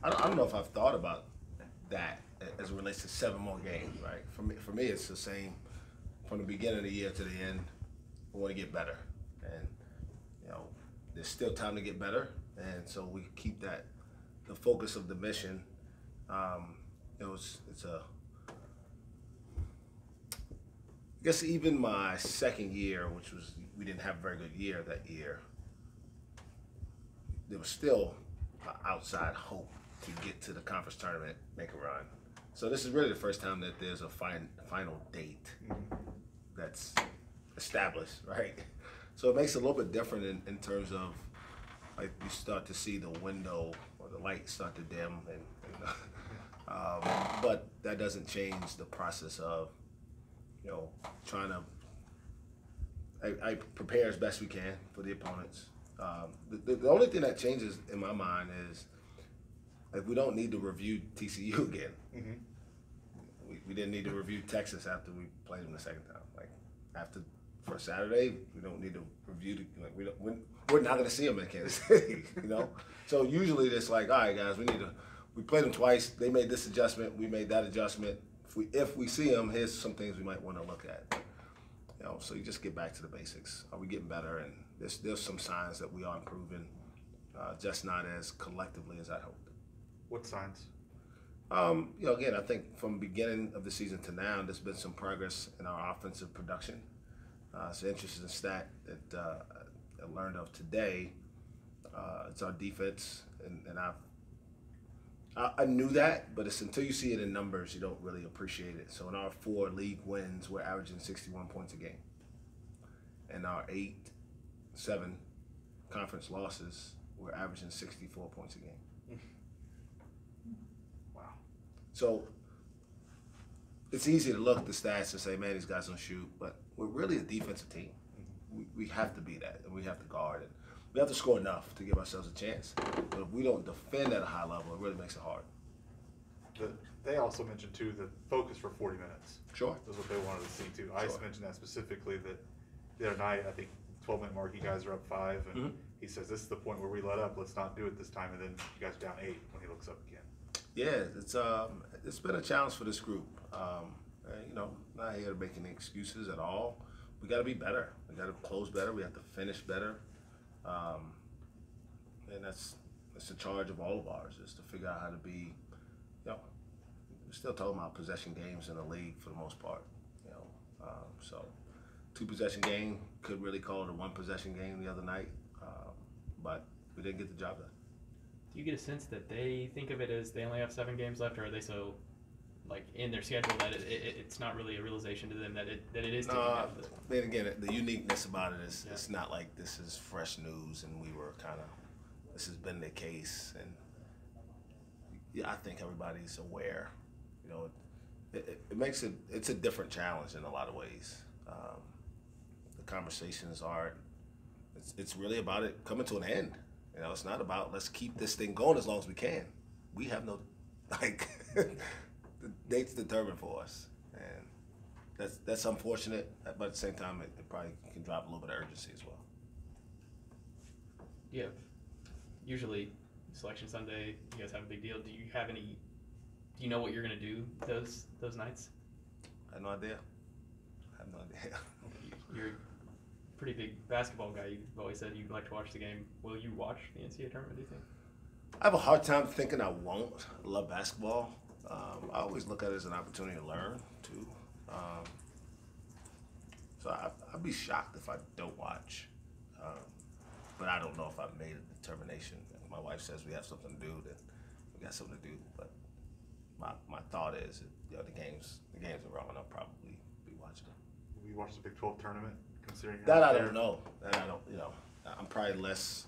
I don't know if I've thought about that as it relates to 7 more games, right? For me, it's the same from the beginning of the year to the end. We want to get better, and you know, there's still time to get better, and so we keep that the focus of the mission. It's a I guess even my second year, which was we didn't have a very good year that year, there was still outside hope to get to the conference tournament, make a run. So this is really the first time that there's a final date that's established, right? So it makes it a little bit different in terms of like you start to see the window or the light start to dim, but that doesn't change the process of trying to. I prepare as best we can for the opponents. The only thing that changes in my mind is like we don't need to review TCU again. We didn't need to review Texas after we played them the second time. Like after first Saturday, we don't need to review we're not going to see them in Kansas City. So usually it's like, all right, guys, we played them twice. They made this adjustment. We made that adjustment. If we see them, here's some things we might want to look at. So you just get back to the basics. Are we getting better? And there's some signs that we are improving, just not as collectively as I hoped. What signs? Again, I think from the beginning of the season to now, there's been some progress in our offensive production. It's an interesting stat that I learned of today. It's our defense, and I knew that, but it's until you see it in numbers, you don't really appreciate it. So in our 4 league wins, we're averaging 61 points a game. In our 8-7 conference losses, we're averaging 64 points a game. Wow. So it's easy to look at the stats and say, man, these guys don't shoot, but we're really a defensive team. We have to be that, and we have to guard it. We have to score enough to give ourselves a chance. But if we don't defend at a high level, it really makes it hard. They also mentioned, too, the focus for 40 minutes. Sure. That's what they wanted to see, too. Sure. Ice mentioned that specifically, that the other night, I think, 12-minute mark, you guys are up 5, and he says, this is the point where we let up. Let's not do it this time. And then you guys are down 8 when he looks up again. Yeah, it's been a challenge for this group. Not here to make any excuses at all. We got to be better. We got to close better. We have to finish better. And that's the charge of all of ours, is to figure out how to be, we're still talking about possession games in the league for the most part, so 2-possession game, could really call it a 1-possession game the other night, but we didn't get the job done. Do you get a sense that they think of it as they only have 7 games left, or are they so in their schedule that it's not really a realization to them that it is taking out this one? Then again, the uniqueness about it is it's not like this is fresh news and we were this has been the case, and I think everybody's aware. It makes it's a different challenge in a lot of ways. The conversations it's really about it coming to an end. It's not about let's keep this thing going as long as we can. We have no the date's determined for us, and that's unfortunate, but at the same time, it probably can drop a little bit of urgency as well. Yeah. Usually, Selection Sunday, you guys have a big deal. Do you know what you're going to do those nights? I have no idea. You're a pretty big basketball guy. You've always said you'd like to watch the game. Will you watch the NCAA tournament, do you think? I have a hard time thinking I won't. I love basketball. I always look at it as an opportunity to learn, too. So I'd be shocked if I don't watch. But I don't know if I've made a determination. If my wife says we have something to do, then we got something to do. But my thought is that, the games are on. I'll probably be watching them. Will you watch the Big 12 tournament, considering that? I don't know. I'm probably less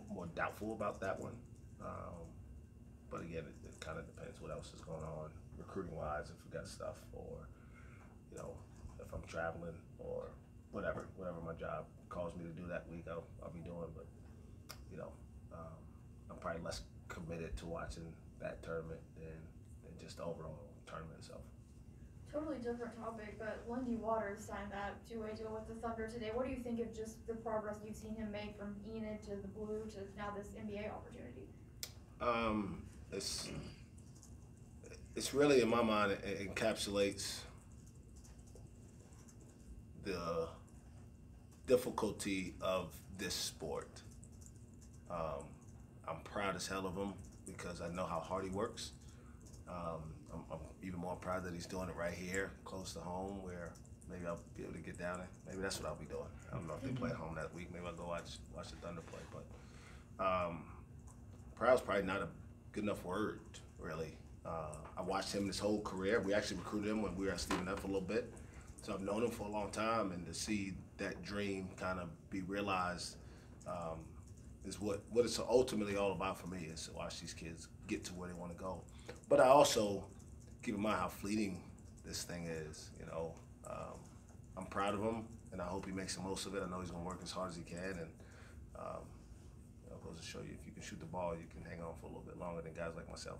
more doubtful about that one. But again, it kind of depends what else is going on recruiting-wise, if we got stuff, or if I'm traveling, or whatever my job calls me to do that week, I'll be doing. But I'm probably less committed to watching that tournament than just the overall tournament itself. Totally different topic, but Lundy Waters signed that two-way deal with the Thunder today. What do you think of just the progress you've seen him make from Enid to the Blue to now this NBA opportunity? It's really, in my mind, it encapsulates the difficulty of this sport. I'm proud as hell of him because I know how hard he works. I'm even more proud that he's doing it right here, close to home, where maybe I'll be able to get down there. Maybe that's what I'll be doing. I don't know if they play at home that week. Maybe I'll go watch the Thunder play. But proud's probably not a good enough word, really. I watched him his whole career. We actually recruited him when we were at Stephen F. a little bit. So I've known him for a long time, and to see that dream kind of be realized is what it's ultimately all about for me, is to watch these kids get to where they want to go. But I also keep in mind how fleeting this thing is. I'm proud of him, and I hope he makes the most of it. I know he's going to work as hard as he can, and it goes to show you, if you can shoot the ball, you can hang on for a little bit longer than guys like myself.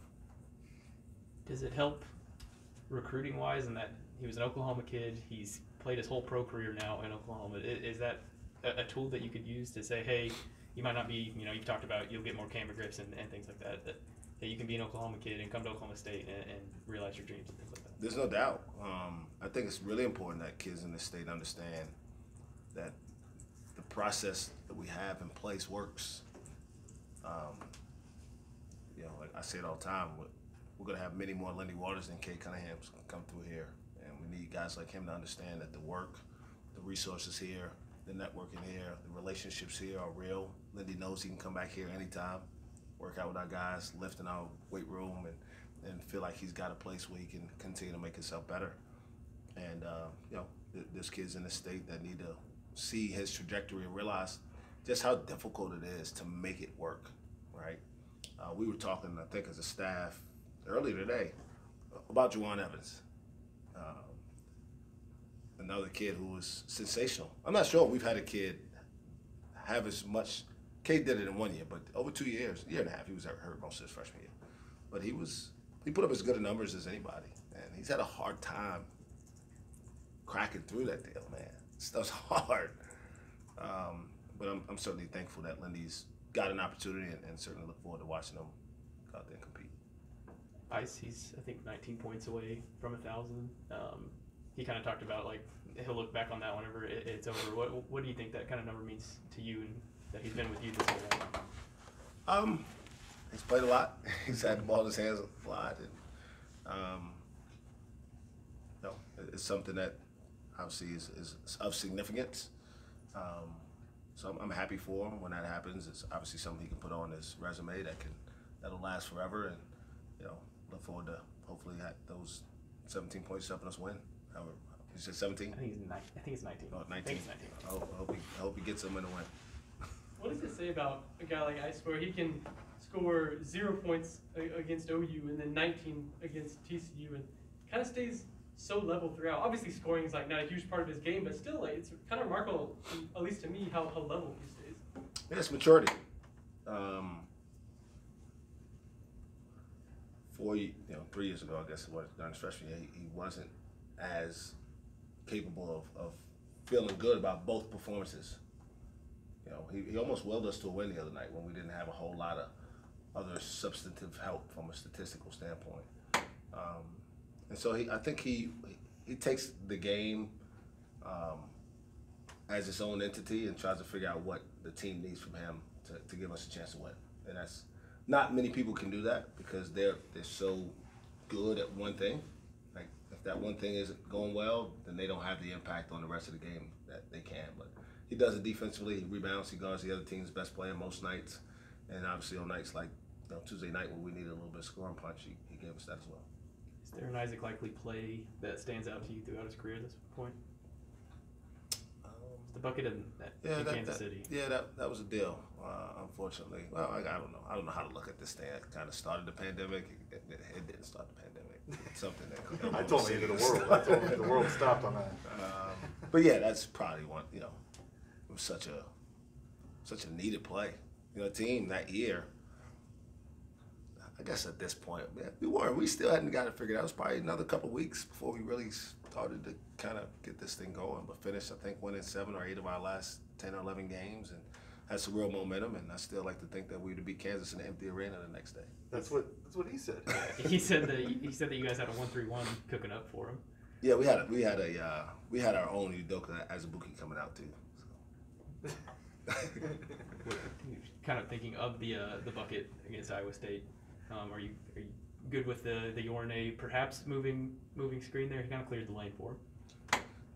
Does it help recruiting-wise in that he was an Oklahoma kid, he's played his whole pro career now in Oklahoma? Is that a tool that you could use to say, hey, you might not be, you've talked about you'll get more camera grips and things like that, that you can be an Oklahoma kid and come to Oklahoma State and realize your dreams and things like that? There's no doubt. I think it's really important that kids in this state understand that the process that we have in place works. Like I say it all the time, we're going to have many more Lindy Waters than Kay Cunningham's come through here. And we need guys like him to understand that the work, the resources here, the networking here, the relationships here are real. Lindy knows he can come back here anytime, work out with our guys, lift in our weight room, and feel like he's got a place where he can continue to make himself better. And, there's kids in the state that need to see his trajectory and realize just how difficult it is to make it work, right? We were talking, I think, as a staff earlier today about Juwan Evans, another kid who was sensational. I'm not sure we've had a kid have as much. Kate did it in 1 year, but over 2 years, year and a half, he was hurt most of his freshman year. But he put up as good numbers as anybody, and he's had a hard time cracking through that deal, man. Stuff's hard. But I'm certainly thankful that Lindy's got an opportunity, and certainly look forward to watching him go out there and compete. Ice, he's I think 19 points away from 1,000. He kind of talked about he'll look back on that whenever it's over. What do you think that kind of number means to you, and that he's been with you this whole time? He's played a lot. He's had the ball in his hands a lot, and it's something that obviously is of significance. So I'm happy for him when that happens. It's obviously something he can put on his resume that'll last forever, and look forward to hopefully those 17 points helping us win. However, you said 17? I think it's 19. Oh, 19. I think it's 19. I hope he gets them in the win. What does it say about a guy like Ice, where he can score 0 points against OU and then 19 against TCU, and kind of stays so level throughout? Obviously, scoring is not a huge part of his game, but still, it's kind of remarkable, at least to me, how level he stays. Yeah, it's maturity. 3 years ago, I guess it was, during his freshman year, he wasn't as capable of feeling good about both performances. He almost willed us to a win the other night when we didn't have a whole lot of other substantive help from a statistical standpoint. And so I think he takes the game as its own entity and tries to figure out what the team needs from him to give us a chance to win. And that's not many people can do that because they're so good at one thing. Like if that one thing isn't going well, then they don't have the impact on the rest of the game that they can. But he does it defensively. He rebounds. He guards the other team's best player most nights. And obviously on nights like Tuesday night when we needed a little bit of scoring punch, he gave us that as well. Is there an Isaac Likely play that stands out to you throughout his career at this point? The bucket in Kansas City. Yeah, that was a deal. Unfortunately, well, I don't know. I don't know how to look at this thing. It kind of started the pandemic. It didn't start the pandemic. It's something that I told him the world. I told him the world stopped on that. But yeah, that's probably one. It was such a needed play. The team that year. I guess at this point, man, we weren't. We still hadn't got it figured out. It was probably another couple of weeks before we really started to kind of get this thing going. But finished, I think, winning 7 or 8 of our last 10 or 11 games, and had some real momentum. And I still like to think that we would beat Kansas in an empty arena the next day. That's what he said. He said that you guys had a 1-3-1 cooking up for him. Yeah, we had our own Udoka Azubuike coming out too. So. Kind of thinking of the bucket against Iowa State. Are you good with the Yorne perhaps moving screen there? He kind of cleared the lane for him.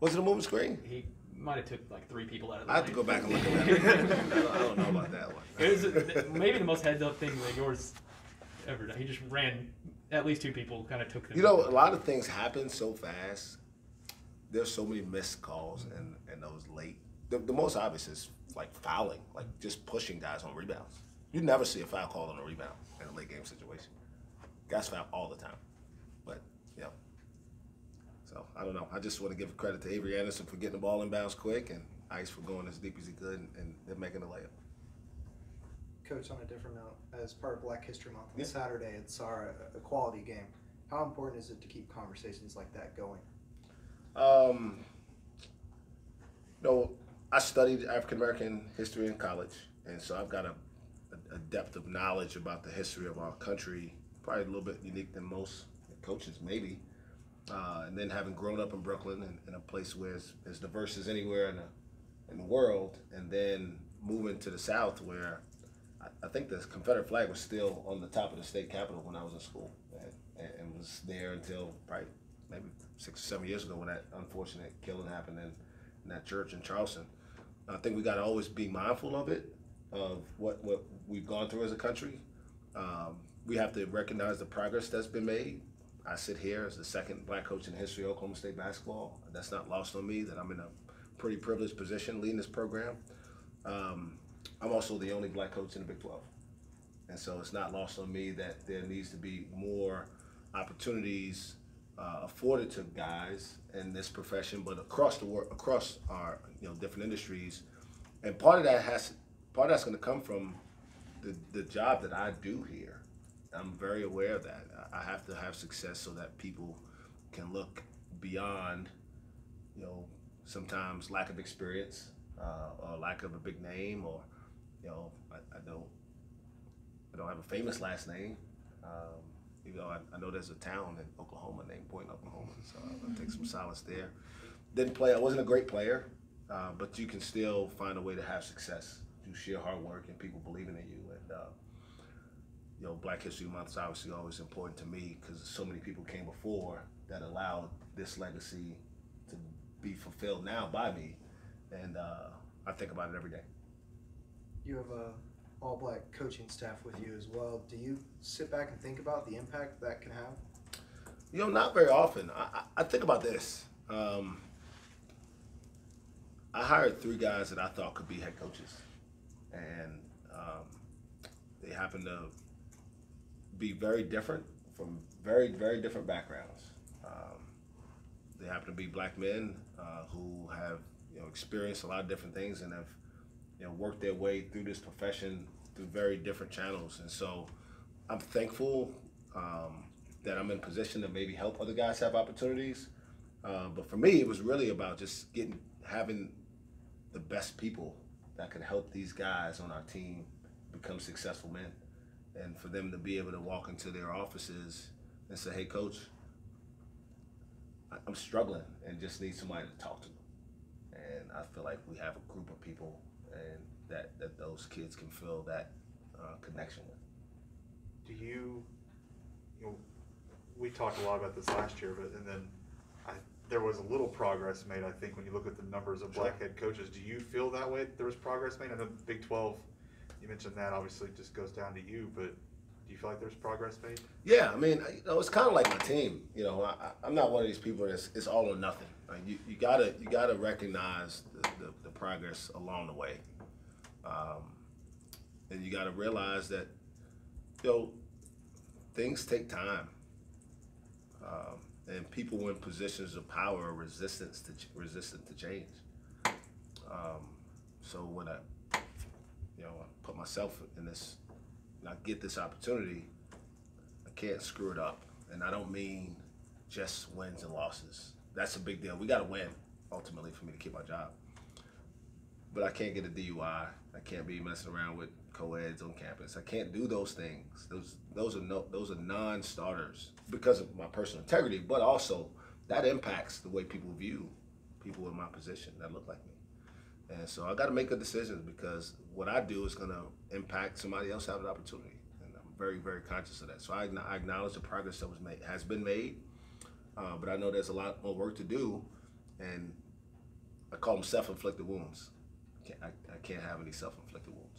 Was it a moving screen? He might have took like 3 people out of the I lane. have to go back and look at that. I don't know about that one. It was maybe the most heads up thing that yours ever done. He just ran at least 2 people, kind of took them. You know, a lot of things happen so fast. There's so many missed calls and those late. The most obvious is like fouling, like just pushing guys on rebounds. You never see a foul call on a rebound in a late game situation. Guys foul all the time. But, yeah. So, I don't know. I just want to give credit to Avery Anderson for getting the ball inbounds quick and Ice for going as deep as he could and then making the layup. Coach, on a different note, as part of Black History Month, on Yeah. Saturday it's our equality game. How important is it to keep conversations like that going? I studied African American history in college, and so I've got a depth of knowledge about the history of our country, probably a little bit unique than most coaches, maybe. And then having grown up in Brooklyn, in a place where it's as diverse as anywhere in the world, and then moving to the South, where I think the Confederate flag was still on the top of the state capitol when I was in school, and was there until probably maybe 6 or 7 years ago when that unfortunate killing happened in that church in Charleston. I think we got to always be mindful of it, of what we've gone through as a country. We have to recognize the progress that's been made. I sit here as the second black coach in the history of Oklahoma State basketball. That's not lost on me that I'm in a pretty privileged position leading this program. I'm also the only black coach in the Big 12. And so it's not lost on me that there needs to be more opportunities afforded to guys in this profession, but across the world, across our different industries. And part of that's going to come from the job that I do here. I'm very aware of that. I have to have success so that people can look beyond, sometimes lack of experience or lack of a big name, or I don't have a famous last name. I know there's a town in Oklahoma named Boynton, Oklahoma, so I'll take some solace there. Didn't play. I wasn't a great player, but you can still find a way to have success through sheer hard work and people believing in you. And Black History Month is obviously always important to me because so many people came before that allowed this legacy to be fulfilled now by me, and I think about it every day. You have a all-black coaching staff with you as well. Do you sit back and think about the impact that can have? Not very often. I think about this. I hired 3 guys that I thought could be head coaches, and they happen to be very different from very, very different backgrounds. They happen to be black men who have experienced a lot of different things and have worked their way through this profession through very different channels. And so I'm thankful that I'm in a position to maybe help other guys have opportunities. But for me, it was really about just having the best people that could help these guys on our team become successful men. And for them to be able to walk into their offices and say, hey, coach, I'm struggling and just need somebody to talk to. And I feel like we have a group of people and that those kids can feel that connection with. Do we talked a lot about this last year, and then there was a little progress made, I think, when you look at the numbers of black head coaches. Do you feel that way? There was progress made? I know the Big 12, you mentioned that obviously just goes down to you, but do you feel like there's progress made? Yeah, I mean, it's kind of like my team. I'm not one of these people it's all or nothing. Like you gotta recognize the progress along the way, and you gotta realize that things take time, and people in positions of power are resistant to change. So when I put myself in this, and I get this opportunity, can't screw it up. And I don't mean just wins and losses. That's a big deal. We got to win ultimately for me to keep my job. But I can't get a DUI. I can't be messing around with co-eds on campus. I can't do those things. Those are non-starters because of my personal integrity, but also that impacts the way people view people in my position that look like me. And so I got to make good decisions because what I do is going to impact somebody else having an opportunity. And I'm very, very conscious of that. So I acknowledge the progress that has been made, but I know there's a lot more work to do, and I call them self-inflicted wounds. I can't have any self-inflicted wounds.